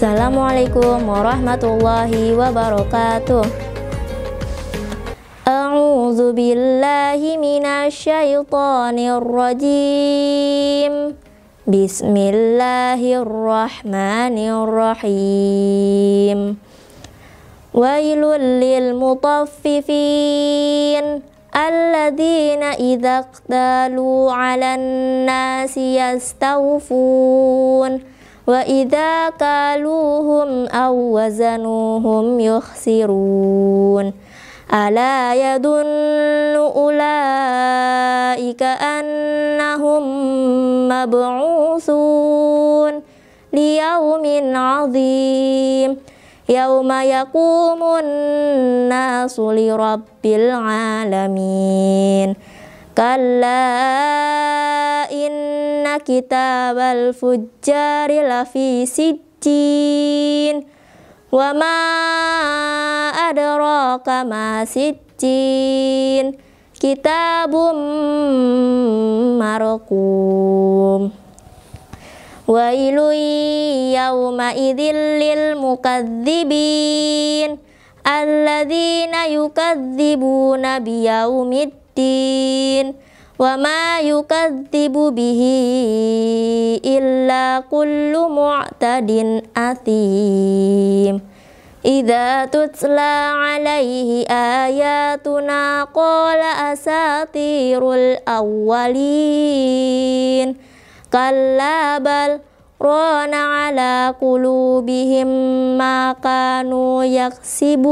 Assalamualaikum warahmatullahi wabarakatuh. A'udzu billahi minasyaitonir rajim. Bismillahirrahmanirrahim. Wailul lil mutaffifin alladzina idza qtalu 'alan nasi yastawfun wa idza kaluhum aw wazanuhum yukhsirun. Ala yadunnu ulaika annahum mab'utsun liyaumin 'adzim yauma yaqumun nasu lirabbil alamin. Kalla inna kitabal fujjari lafi sijjin wa ma adraka ma sijjin kitabum marqum. Wailun yawma idzil lil mukadzibin alladzina yukadzibuna biyaumiddin wa ma yukadzibu bihi illa kullu mu'tadin athim. Idza tutla 'alaihi ayatuna qala asatirul awwalin. Kalla bal rana 'ala qulubihim ma kanu yaksibun.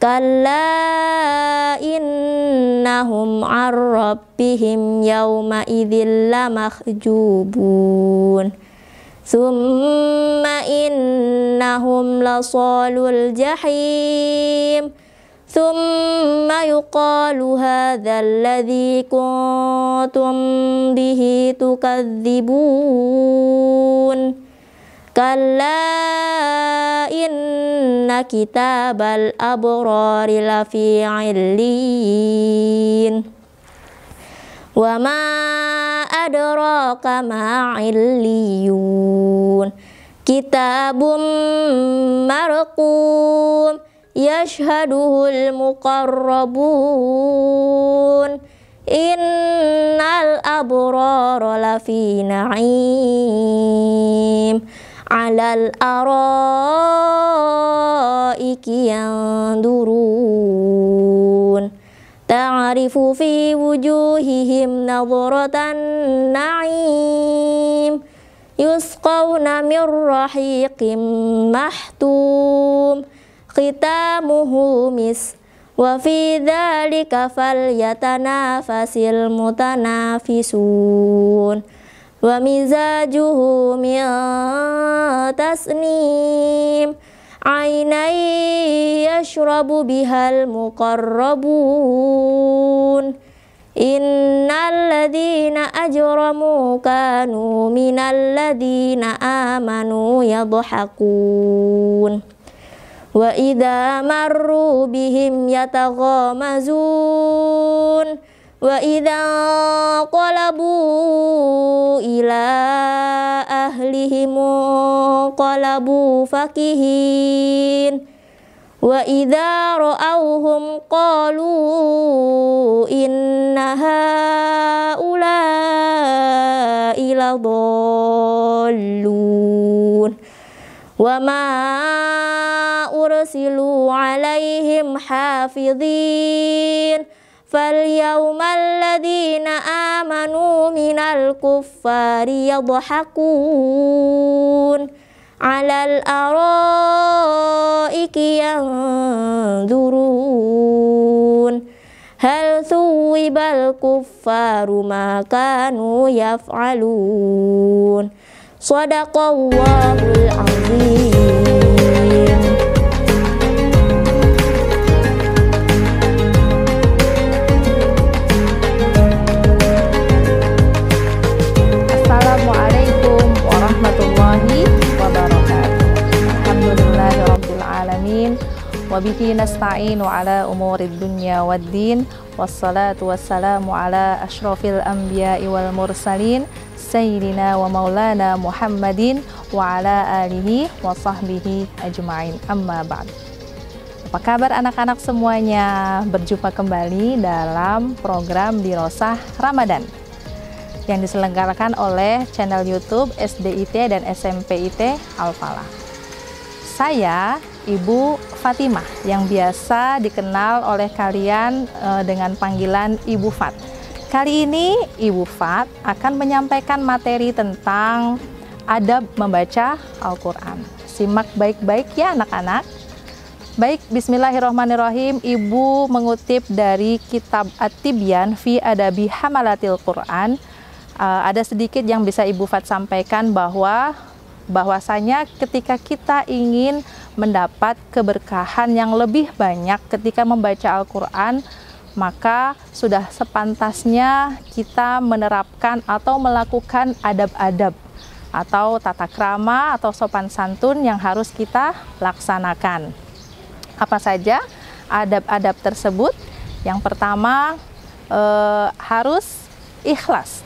Kalla innahum 'an rabbihim yawma idzil lamahjubun. Summa innahum lasalul jahim. Summa yuqalu hadzal ladzi kuntum bihi tukadzibun. Kalla inna kitabal abrari lafi 'illiyin. Wa ma adraka ma 'illiyun. Kitabum marqum yashhaduhul muqarrabun. Innal abrara lafi na'im 'alal araiki yanzurun. Ta'rifu fi wujuhihim nadratan na'im. Yusqawna min rahiqim mahtum. Khitamuhu misk. Wa fi dzalika falyatanafasil mutanafisun. Wa mizajuhu min tasnim. Ainai yashrabu bihal muqarrabun. Innal ladzina ajramu kanu minal ladzina amanu yadhakun. Wa idza marru bihim yataghamazun. Wa idza qalabu ila ahlihim qalabu fakihin. Wa idza ra'awhum qalu inna haula'i ladallun. Wa ma ursilu 'alaihim hafidhin. Falyawmal ladzina amanu minal kuffari yadhakun 'alal araiki yanzurun. Hal thuwibal kuffaru ma kanu yaf'alun. Shadaqallahul azim. Assalamualaikum warahmatullahi wabarakatuh. Alhamdulillahirabbil alamin. Wabihi nasta'inu ala umurid dunya waddin. Wassalatu wassalamu ala ashrafil anbiya'i wal mursalin sayyidina wa maulana Muhammadin wa ala alihi wa sahbihi ajma'in. Amma ba'd. Apa kabar anak-anak semuanya? Berjumpa kembali dalam program Dirosah Ramadan yang diselenggarakan oleh channel YouTube SDIT dan SMPIT Al-Falah. Saya Ibu Fatimah yang biasa dikenal oleh kalian dengan panggilan Ibu Fat. Kali ini Ibu Fat akan menyampaikan materi tentang adab membaca Al-Quran. Simak baik-baik ya anak-anak. Baik, bismillahirrahmanirrahim. Ibu mengutip dari kitab At-Tibyan fi Adabi Hamalatil Quran. Ada sedikit yang bisa Ibu Fat sampaikan bahwasanya ketika kita ingin mendapat keberkahan yang lebih banyak ketika membaca Al-Quran, maka sudah sepantasnya kita menerapkan atau melakukan adab-adab atau tata krama atau sopan santun yang harus kita laksanakan. Apa saja adab-adab tersebut? Yang pertama, harus ikhlas.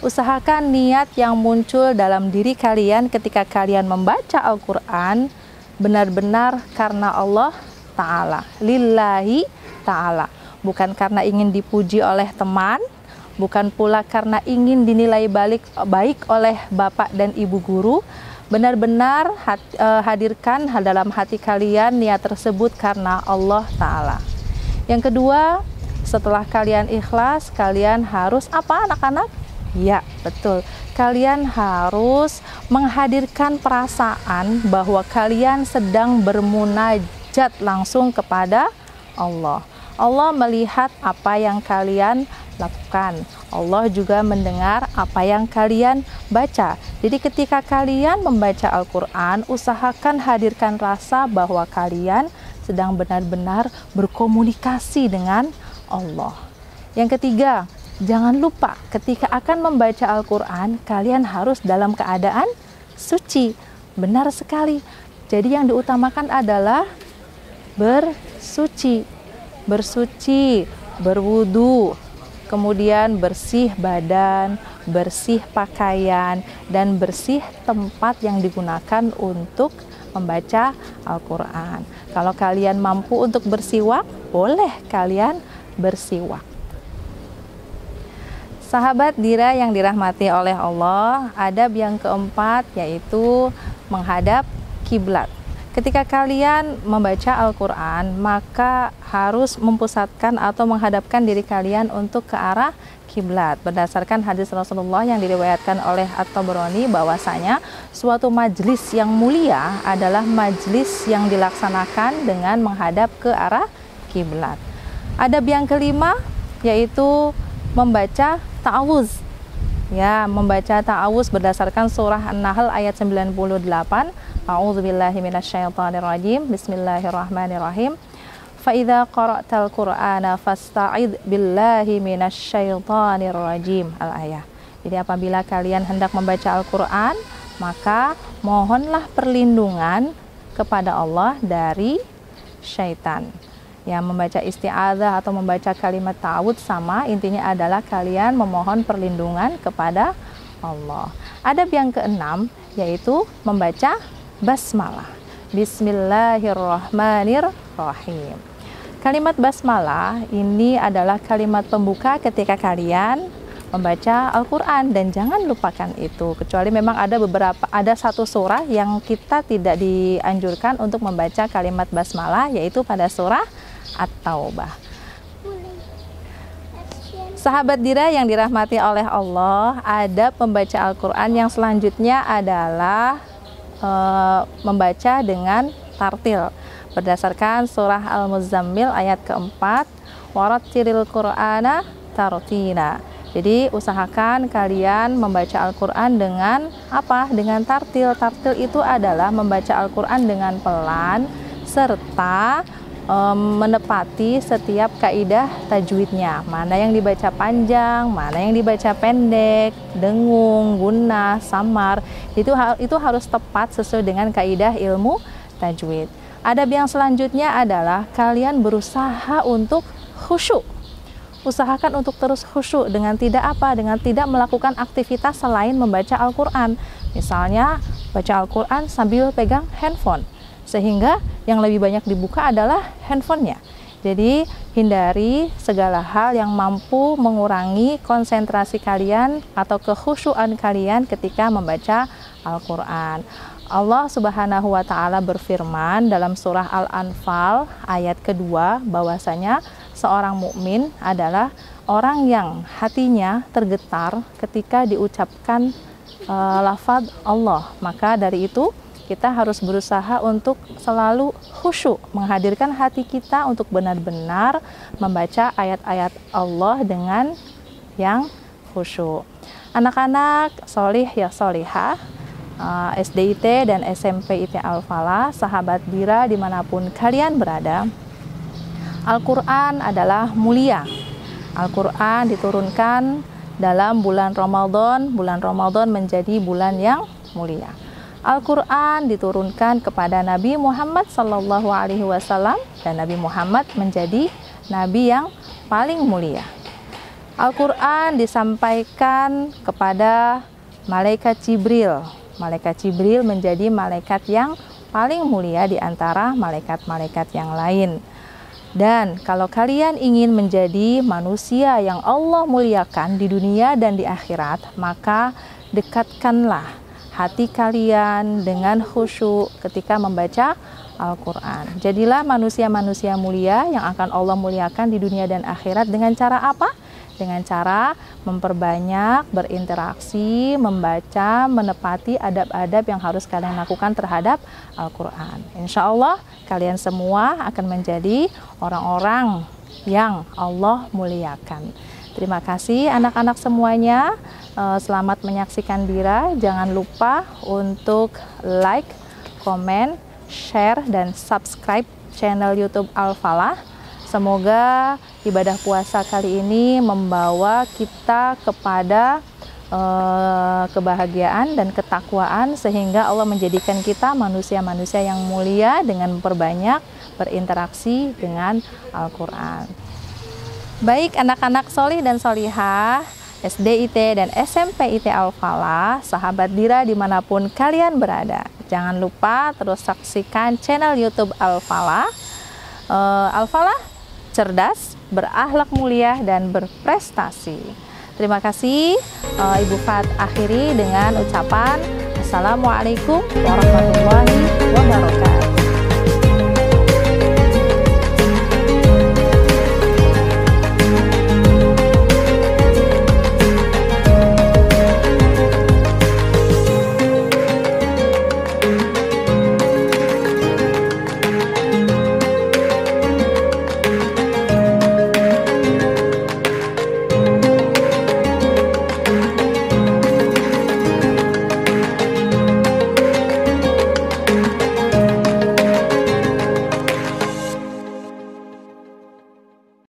Usahakan niat yang muncul dalam diri kalian ketika kalian membaca Al-Quran benar-benar karena Allah Ta'ala, lillahi Ta'ala, bukan karena ingin dipuji oleh teman, bukan pula karena ingin dinilai baik oleh bapak dan ibu guru. Benar-benar hadirkan dalam hati kalian niat tersebut karena Allah Ta'ala. Yang kedua, setelah kalian ikhlas, kalian harus apa anak-anak? Ya, betul. Kalian harus menghadirkan perasaan bahwa kalian sedang bermunajat langsung kepada Allah. Allah melihat apa yang kalian lakukan. Allah juga mendengar apa yang kalian baca. Jadi ketika kalian membaca Al-Quran, usahakan hadirkan rasa bahwa kalian sedang benar-benar berkomunikasi dengan Allah. Yang ketiga, jangan lupa ketika akan membaca Al-Quran, kalian harus dalam keadaan suci. Benar sekali. Jadi yang diutamakan adalah bersuci, berwudu, kemudian bersih badan, bersih pakaian, dan bersih tempat yang digunakan untuk membaca Al-Quran. Kalau kalian mampu untuk bersiwak, boleh kalian bersiwak. Sahabat Dira yang dirahmati oleh Allah, adab yang keempat yaitu menghadap kiblat. Ketika kalian membaca Al-Quran, maka harus mempusatkan atau menghadapkan diri kalian untuk ke arah kiblat. Berdasarkan hadis Rasulullah yang diriwayatkan oleh At-Tabrani bahwasanya suatu majlis yang mulia adalah majlis yang dilaksanakan dengan menghadap ke arah kiblat. Adab yang kelima yaitu membaca ta'awuz. Ya, membaca ta'awuz berdasarkan surah An-Nahl ayat 98. A'udzubillahi minasyaitonirrajim. Bismillahirrahmanirrahim. Fa idza qara'tal Qur'ana fasta'idz billahi minasyaitonirrajim. Al-ayah. Jadi apabila kalian hendak membaca Al-Qur'an, maka mohonlah perlindungan kepada Allah dari syaitan. Ya, membaca isti'adzah atau membaca kalimat ta'awud sama, intinya adalah kalian memohon perlindungan kepada Allah. Adab yang keenam yaitu membaca basmalah. Bismillahirrahmanirrahim. Kalimat basmalah ini adalah kalimat pembuka ketika kalian membaca Al-Quran, dan jangan lupakan itu, kecuali memang ada satu surah yang kita tidak dianjurkan untuk membaca kalimat basmalah, yaitu pada surah At-Taubah. Sahabat Dira yang dirahmati oleh Allah, adab membaca Al-Quran yang selanjutnya adalah membaca dengan tartil berdasarkan surah Al-Muzammil ayat keempat, warattilil Qur'ana tartila. Jadi usahakan kalian membaca Al-Quran dengan apa? Dengan tartil. Tartil itu adalah membaca Al-Quran dengan pelan serta menepati setiap kaidah tajwidnya. Mana yang dibaca panjang, mana yang dibaca pendek, dengung, gunnah, samar. Itu harus tepat sesuai dengan kaidah ilmu tajwid. Adab yang selanjutnya adalah kalian berusaha untuk khusyuk. usahakan untuk terus khusyuk dengan tidak melakukan aktivitas selain membaca Al-Quran. Misalnya baca Al-Quran sambil pegang handphone, sehingga yang lebih banyak dibuka adalah handphonenya. Jadi hindari segala hal yang mampu mengurangi konsentrasi kalian atau kekhusyuan kalian ketika membaca Al-Quran. Allah Subhanahu wa Ta'ala berfirman dalam surah Al-Anfal ayat kedua bahwasanya seorang mukmin adalah orang yang hatinya tergetar ketika diucapkan lafaz Allah. Maka dari itu kita harus berusaha untuk selalu khusyuk, menghadirkan hati kita untuk benar-benar membaca ayat-ayat Allah dengan yang khusyuk. Anak-anak solih ya solihah, SDIT dan SMP IT Al-Falah, sahabat Dira dimanapun kalian berada, Al-Quran adalah mulia. Al-Quran diturunkan dalam bulan Ramadan. Bulan Ramadan menjadi bulan yang mulia. Al-Quran diturunkan kepada Nabi Muhammad SAW dan Nabi Muhammad menjadi Nabi yang paling mulia. Al-Quran disampaikan kepada Malaikat Jibril. Malaikat Jibril menjadi malaikat yang paling mulia di antara malaikat-malaikat yang lain. Dan kalau kalian ingin menjadi manusia yang Allah muliakan di dunia dan di akhirat, maka dekatkanlah hati kalian dengan khusyuk ketika membaca Al-Quran. Jadilah manusia-manusia mulia yang akan Allah muliakan di dunia dan akhirat dengan cara apa? Dengan cara memperbanyak berinteraksi, membaca, menepati adab-adab yang harus kalian lakukan terhadap Al-Quran. Insya Allah kalian semua akan menjadi orang-orang yang Allah muliakan. Terima kasih anak-anak semuanya. Selamat menyaksikan Dira. Jangan lupa untuk like, komen, share, dan subscribe channel YouTube Al-Falah. Semoga ibadah puasa kali ini membawa kita kepada kebahagiaan dan ketakwaan, sehingga Allah menjadikan kita manusia-manusia yang mulia dengan memperbanyak berinteraksi dengan Al-Quran. Baik anak-anak solih dan solihah, SDIT dan SMP IT Al-Falah, sahabat Dira dimanapun kalian berada, jangan lupa terus saksikan channel YouTube Al-Falah. Al-Falah, cerdas, berakhlak mulia, dan berprestasi. Terima kasih. Ibu Fat akhiri dengan ucapan Assalamualaikum warahmatullahi wabarakatuh.